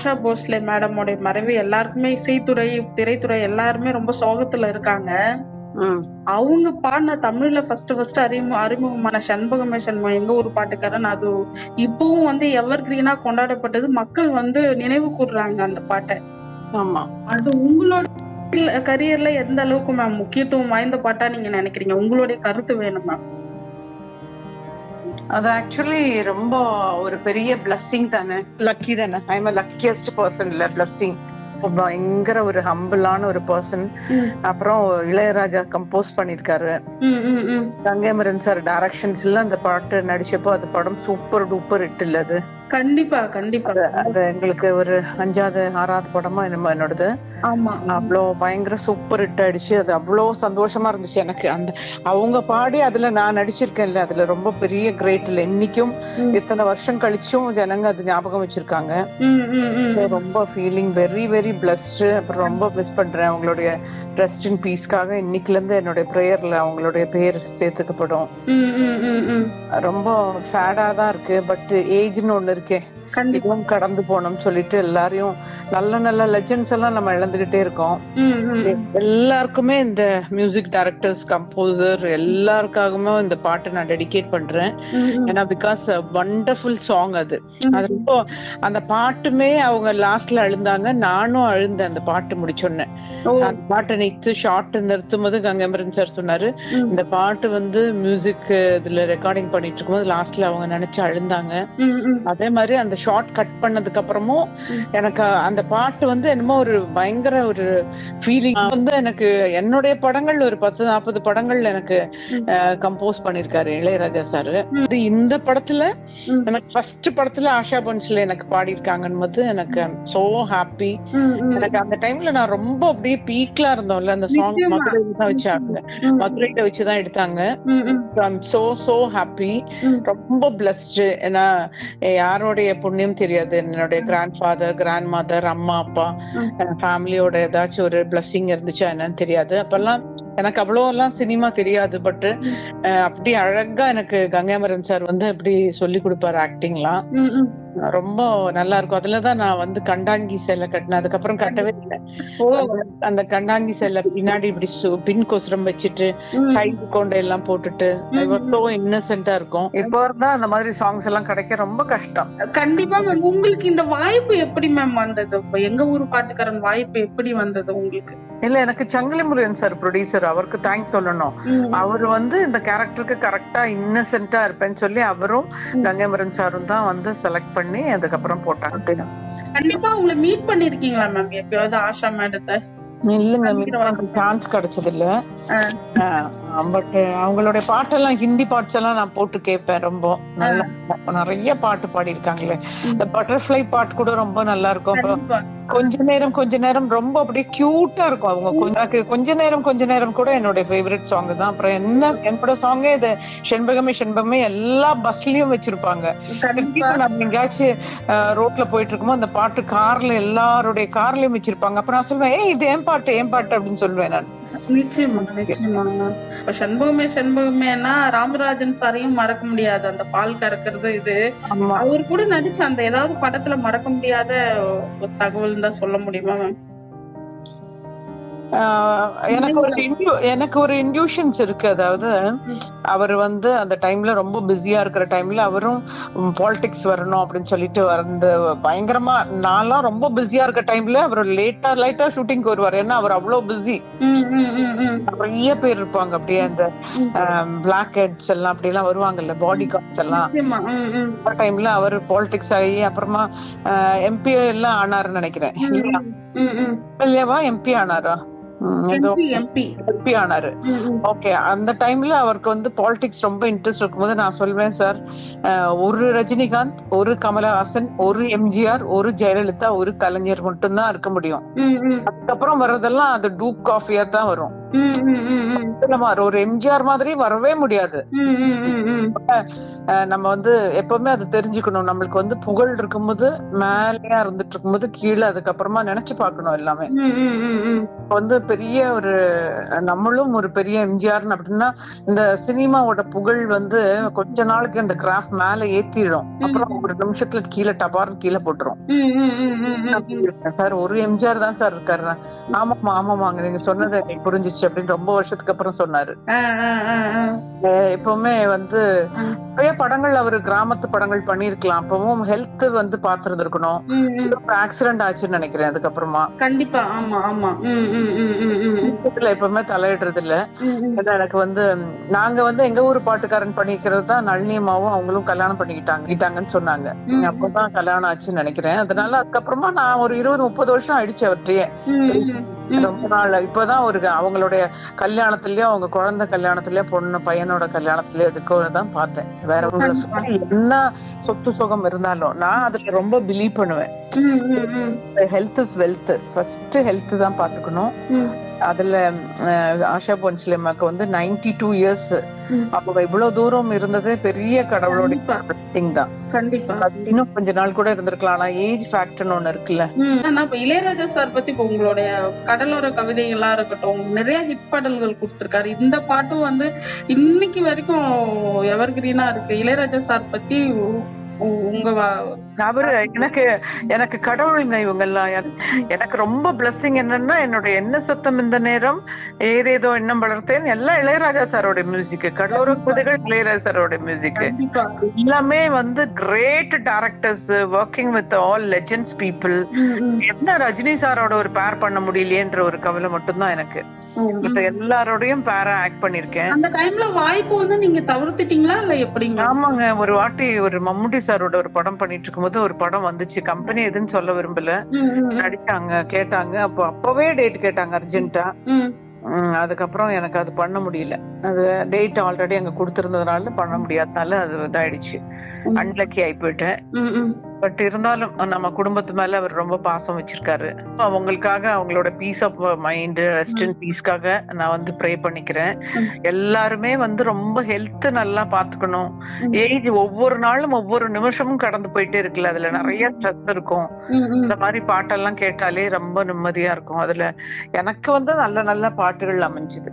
ஆஷா போஸ்லே மேடமோட மறைவு எல்லாருக்குமே இசைத்துறை, திரைத்துறை எல்லாருமே ரொம்ப சோகத்துல இருக்காங்க. அவங்க பாடின தமிழ்ல ஃபர்ஸ்ட் அறிமுகமான சண்பகமே சண்முகம் எங்க ஊர் பாட்டுக்காரன், அது இப்பவும் வந்து எவர் கிரீனா கொண்டாடப்பட்டது. மக்கள் வந்து நினைவு கூர்றாங்க அந்த பாட்டை. ஆமா, அது உங்களோட கரியர்ல எந்த அளவுக்கு மேம் முக்கியத்துவம் வாய்ந்த பாட்டா நீங்க நினைக்கிறீங்க? உங்களுடைய கருத்து வேணும் மேம். அது ஆக்சுவலி ரொம்ப ஒரு பெரிய பிளஸ்ஸிங் தானே, லக்கி தானே. ஐ எம் லக்கியஸ்ட் பர்சன் இல்ல, பிளஸ்ஸிங். பயங்கர ஒரு ஹம்பிளான ஒரு பர்சன். அப்புறம் இளையராஜா கம்போஸ் பண்ணிருக்காரு, கங்கைமரன் சார் டைரக்ஷன்ஸ்ல அந்த பாட்டு நடிச்சப்போ அது படம் சூப்பர் டூப்பர் ஹிட் இல்ல அது. கண்டிப்பா கண்டிப்பா. அது எங்களுக்கு ஒரு 5வது 6வது படமா என்னோடது. அவ்வளோ பயங்கர சூப்பர் ஹிட் ஆயிடுச்சு. அது அவ்வளோ சந்தோஷமா இருந்துச்சு எனக்கு. அந்த அவங்க பாடி அதுல நான் நடிச்சிருக்கேன்ல, அதுல ரொம்ப பெரிய கிரேட் இல்ல. இன்னைக்கும் இத்தனை வருஷம் கழிச்சும் ஜனங்க அது ஞாபகம் வச்சிருக்காங்க. ரொம்ப ஃபீலிங் வெரி வெரி பிளஸ்ட். அப்புறம் ரொம்ப மிஸ் பண்றேன். அவங்களுடைய ரெஸ்ட் இன் பீஸ்க்காக இன்னைக்குல இருந்து என்னுடைய பிரேயர்ல அவங்களுடைய பேர் சேர்த்துக்கப்படும். ரொம்ப சேடா தான் இருக்கு. பட் ஏஜ்னு ஒண்ணு இருக்கே, இதுவும் கடந்து போனோம்னு சொல்லிட்டு எல்லாரையும் நல்ல நல்ல லெஜெண்ட்ஸ் எல்லாம் நம்ம இழந்துகிட்டே இருக்கோம். எல்லாருக்குமே இந்த மியூசிக் டைரக்டர்ஸ், கம்போசர் எல்லாருக்காகவுமே இந்த பாட்டை நான் டெடிகேட் பண்றேன். ஏன்னா பிகாஸ் வண்டர்ஃபுல் சாங் அது. அது ரொம்ப அந்த பாட்டுமே அவங்க லாஸ்ட்ல அழுந்தாங்க, நானும் அழுந்தேன் அந்த பாட்டு முடிச்சோன்னே. அந்த பாட்டை நிறுத்து ஷார்ட் நிறுத்தும் போது கங்கைமரன் சார் சொன்னாரு, இந்த பாட்டு வந்து மியூசிக் இதுல ரெக்கார்டிங் பண்ணிட்டு இருக்கும்போது லாஸ்ட்ல அவங்க நினைச்சு அழுந்தாங்க. அதே மாதிரி அந்த ஷார்ட் கட் பண்ணதுக்கு அப்புறமும் எனக்கு அந்த பாட்டு வந்து என்னமோ ஒரு பயங்கர ஒரு ஃபீலிங் வந்து எனக்கு. என்னுடைய படங்கள் ஒரு 10-40 படங்கள் எனக்கு கம்போஸ் பண்ணிருக்காரு இளையராஜா சார். இந்த படத்துல எனக்கு ஃபர்ஸ்ட் படத்துல ஆஷா பன்ஸ்ல எனக்கு பாடி இருக்காங்கன்னு போது எனக்கு சோ ஹாப்பி. எனக்கு அந்த டைம்ல நான் ரொம்ப அப்படியே பீக்ல இருந்தோம்ல. அந்த சாங் மதுரையில தான் வச்சாங்க, மதுரையில வச்சுதான் எடுத்தாங்க. சோ சோ ஹாப்பி, ரொம்ப பிளஸ்ட். ஏன்னா யாரோடைய புண்ணியம் தெரியாது, என்னுடைய கிராண்ட் ஃபாதர், கிராண்ட் மதர், அம்மா அப்பா ஃபேமிலியோட ஏதாச்சும் ஒரு பிளஸ்ஸிங் இருந்துச்சா என்னன்னு தெரியாது. அப்பெல்லாம் எனக்கு அவ்வளோ எல்லாம் சினிமா தெரியாது. பட் அப்படி அழகா எனக்கு கங்கைமரன் சார் வந்து அப்படி சொல்லி கொடுப்பாரு ஆக்டிங்லாம். ரொம்ப நல்லா இருக்கும். அதுலதான் நான் வந்து கண்டாங்கி சேலை கட்டினேன். அதுக்கப்புறம் கட்டவே இல்லை. அந்த கண்டாங்கி சேலை பின்னாடி இப்படி பின் கொசுரம் வச்சுட்டு சைடு கொண்டை எல்லாம் போட்டுட்டு இன்னசென்டா இருக்கும். இப்போ இருந்தா அந்த மாதிரி சாங்ஸ் எல்லாம் கிடைக்க ரொம்ப கஷ்டம். கண்டிப்பா மேம். உங்களுக்கு இந்த வாய்ப்பு எப்படி மேம் வந்தது? எங்க ஊர் பாட்டுக்காரன் வாய்ப்பு எப்படி வந்தது உங்களுக்கு? இல்ல, எனக்கு சங்கிலி முருகன் சார் ப்ரொடியூசர், அவருக்கு தேங்க் சொல்லணும். அவரு வந்து இந்த கேரக்டருக்கு கரெக்டா இன்னசென்ட்டா இருப்பேன்னு சொல்லி அவரும் கங்கைமரன் சாரும் தான் வந்து செலக்ட் பண்ணி அதுக்கப்புறம் போட்டாங்க. கண்டிப்பா உங்களை மீட் பண்ணிருக்கீங்களா மேம் எப்பயாவது ஆஷா மேடத்தை? இல்லங்க, சான்ஸ் கிடைச்சது இல்ல. பட் அவங்களுடைய பாட்டெல்லாம் ஹிந்தி பாட்ஸ் எல்லாம் நான் போட்டு கேட்பேன். ரொம்ப நல்லா நிறைய பாட்டு பாடி இருக்காங்களே. இந்த பட்டர்ஃபிளை பாட்டு கூட ரொம்ப நல்லா இருக்கும். கொஞ்ச நேரம் ரொம்ப அப்படியே கியூட்டா இருக்கும். அவங்க கொஞ்ச நேரம் கூட என்னோட ஃபேவரட் சாங் தான். அப்புறம் என்னோட சாங்கே இது செண்பகமே செண்பகமே எல்லா பஸ்லயும் வச்சிருப்பாங்க. நம்ம எங்கேயாச்சும் ரோட்ல போயிட்டு இருக்கும்போது அந்த பாட்டு கார்ல எல்லாருடைய கார்லயும் வச்சிருப்பாங்க. அப்ப நான் சொல்லுவேன், இது ஏன் பாட்டு அப்படின்னு சொல்லுவேன் நான். நிச்சயமா நிச்சயமா. இப்ப செண்பகமே செண்பகமேனா ராமராஜன் சாரையும் மறக்க முடியாது. அந்த பால் கறக்குறது இது அவர் கூட நடிச்ச அந்த ஏதாவது படத்துல மறக்க முடியாத ஒரு தகவல் தான் சொல்ல முடியுமா மேம்? எனக்கு ஒரு இன்ட்யூஷன்ஸ் இருக்கு. அதாவது அவர் வந்து அந்த டைம்ல ரொம்ப பிஸியா இருக்கிற டைம்ல அவரும் பாலிடிக்ஸ் வரணும் அப்படின்னு சொல்லிட்டு வந்து பயங்கரமா, நான்லாம் ரொம்ப பிஸியா இருக்க டைம்ல அவர் லைட்டா ஷூட்டிங்க்கு வருவார். ஏன்னா அவர் அவ்வளவு பிஸி. நிறைய பேர் இருப்பாங்க அப்படியே, அந்த பிளாக் ஹெட்ஸ் எல்லாம் அப்படி எல்லாம் வருவாங்கல்ல, பாடி கார்ட்ஸ் எல்லாம். டைம்ல அவர் பாலிடிக்ஸ் ஆகி அப்புறமா எம்பி எல்லாம் ஆனாருன்னு நினைக்கிறேன். இல்லையாவா? எம்பி ஆனாரா? எம்பி ஆனாரு. ஓகே. அந்த டைம்ல அவருக்கு வந்து பாலிடிக்ஸ் ரொம்ப இன்ட்ரெஸ்ட் இருக்கும்போது நான் சொல்வேன், சார் ஒரு ரஜினிகாந்த், ஒரு கமலஹாசன், ஒரு எம்ஜிஆர், ஒரு ஜெயலலிதா, ஒரு கலைஞர் மட்டும்தான் இருக்க முடியும். அதுக்கப்புறம் வர்றதெல்லாம் அது டூப் காஃபியா தான் வரும். ஒரு எம்ஜிஆர் மாதிரி வரவே முடியாது. நம்ம வந்து எப்பவுமே அது தெரிஞ்சுக்கணும். நம்மளுக்கு வந்து புகழ் இருக்கும்போது மேலயா இருந்துட்டு இருக்கும்போது கீழே அதுக்கப்புறமா நினைச்சு பார்க்கணும் எல்லாமே. வந்து பெரிய ஒரு நம்மளும் ஒரு பெரிய எம்ஜிஆர் அப்படின்னா இந்த சினிமாவோட புகழ் வந்து கொஞ்ச நாளுக்கு இந்த கிராஃப்ட் மேல ஏத்திடும், அப்புறம் ஒரு நிமிஷத்துல கீழே டபார்னு கீழே போட்டுரும். சார் ஒரு எம்ஜிஆர் தான் சார் இருக்காரு. ஆமாமா ஆமாமாங்க, நீங்க சொன்னது எனக்கு புரிஞ்சிச்சு அப்படின்னு ரொம்ப வருஷத்துக்கு அப்புறம் சொன்னாரு. எப்பவுமே வந்து நிறைய படங்கள் அவரு கிராமத்து படங்கள் பண்ணிருக்கலாம். அப்பவும் ஹெல்த் வந்து பாத்துருந்துருக்கணும். ஆக்சிடென்ட் ஆச்சுன்னு நினைக்கிறேன் அதுக்கப்புறமா. கண்டிப்பா. ஆமா ஆமா. எப்பவுமே தலையிடுறது இல்ல. எனக்கு வந்து நாங்க வந்து எங்க ஊர் பாட்டுக்காரன் பண்ணிக்கிறது தான் நளினியம்மாவும் அவங்களும் கல்யாணம் பண்ணிக்கிட்டாங்கன்னு சொன்னாங்க. அப்பதான் கல்யாணம் ஆச்சுன்னு நினைக்கிறேன். அதனால அதுக்கப்புறமா நான் ஒரு 20-30 வருஷம் ஆயிடுச்சு அவர்கிட்டயே. ரொம்ப நாள் இப்பதான் ஒரு அவங்களுடைய கல்யாணத்திலயோ அவங்க குழந்தை கல்யாணத்திலயோ பொண்ணு பையனோட கல்யாணத்திலயோ இதுக்குதான் பார்த்தேன். வேற என்ன சொத்து சுகம் இருந்தாலும் நான் அதுல ரொம்ப பிலீவ் பண்ணுவேன். Health is wealth. First health தான் பாத்துக்கணும். அதுல ஆஷா போன்ஸ்லேமாக்கு வந்து 92 இயர்ஸ். அப்ப இவ்வளவு தூரம் இருந்தது பெரிய கடவுளோட தான். கண்டிப்பா இன்னும் கொஞ்ச நாள் கூட இருந்திருக்கலாம். ஆனா ஏஜ் ஃபேக்டர்னு ஒண்ணு இருக்குல்ல. இப்ப இளையராஜா சார் பத்தி இப்ப உங்களுடைய கடலோர கவிதைகளா இருக்கட்டும், நிறைய ஹிட் பாடல்கள் கொடுத்திருக்காரு. இந்த பாட்டும் வந்து இன்னைக்கு வரைக்கும் எவர்கிரீனா இருக்கு. இளையராஜா சார் பத்தி உங்க அவரு எனக்கு கடவுளுங்க இவங்க எல்லாம். எனக்கு ரொம்ப பிளஸிங் என்னன்னா என்னோட என்ன சத்தம் இந்த நேரம் ஏதேதோ எண்ணம் வளர்த்தேன் எல்லாம் இளையராஜா சாரோட மியூசிக். கடலோர கவிதைகள் இளையராஜா சாரோட மியூசிக். எல்லாமே வந்து great directors working with all legends people. என்ன ரஜினி சாரோட ஒரு பேர் பண்ண முடியலையேன்ற ஒரு கவலை மட்டும்தான் எனக்கு. எல்லாரோடையும் பேரா ஆக்ட் பண்ணிருக்கேன். அந்த டைம்ல வாய்ப்பு வந்து நீங்க தவிர்த்துட்டீங்களா இல்ல எப்படிங்க? ஆமாங்க, ஒரு வாட்டி ஒரு மம்முட்டி சாரோட ஒரு படம் பண்ணிட்டு இருக்கும்போது ஒரு படம் வந்துச்சு. கம்பெனி எதுன்னு சொல்ல விரும்பல. நடிச்சாங்க, கேட்டாங்க. அப்பவே டேட் கேட்டாங்க அர்ஜென்ட்டா. அதுக்கப்புறம் எனக்கு அது பண்ண முடியல. அது டேட் ஆல்ரெடி அங்க கொடுத்திருந்ததுனால பண்ண முடியாதனால அது இதாயிடுச்சு. அன்லக்கி ஆகி போயிட்டேன். பட் இருந்தாலும் நம்ம குடும்பத்து மேல அவர் ரொம்ப பாசம் வச்சிருக்காரு. அவங்களுக்காக அவங்களோட peace of mind rest and பீஸ்க்காக நான் வந்து ப்ரே பண்ணிக்கிறேன். எல்லாருமே வந்து ரொம்ப ஹெல்த் நல்லா பாத்துக்கணும். ஏஜ் ஒவ்வொரு நாளும் ஒவ்வொரு நிமிஷமும் கடந்து போயிட்டே இருக்குல்ல, அதுல நிறைய ஸ்ட்ரெஸ் இருக்கும். இந்த மாதிரி பாட்டெல்லாம் கேட்டாலே ரொம்ப நிம்மதியா இருக்கும். அதுல எனக்கு வந்து நல்ல நல்ல பாட்டுகள் அமைஞ்சுது.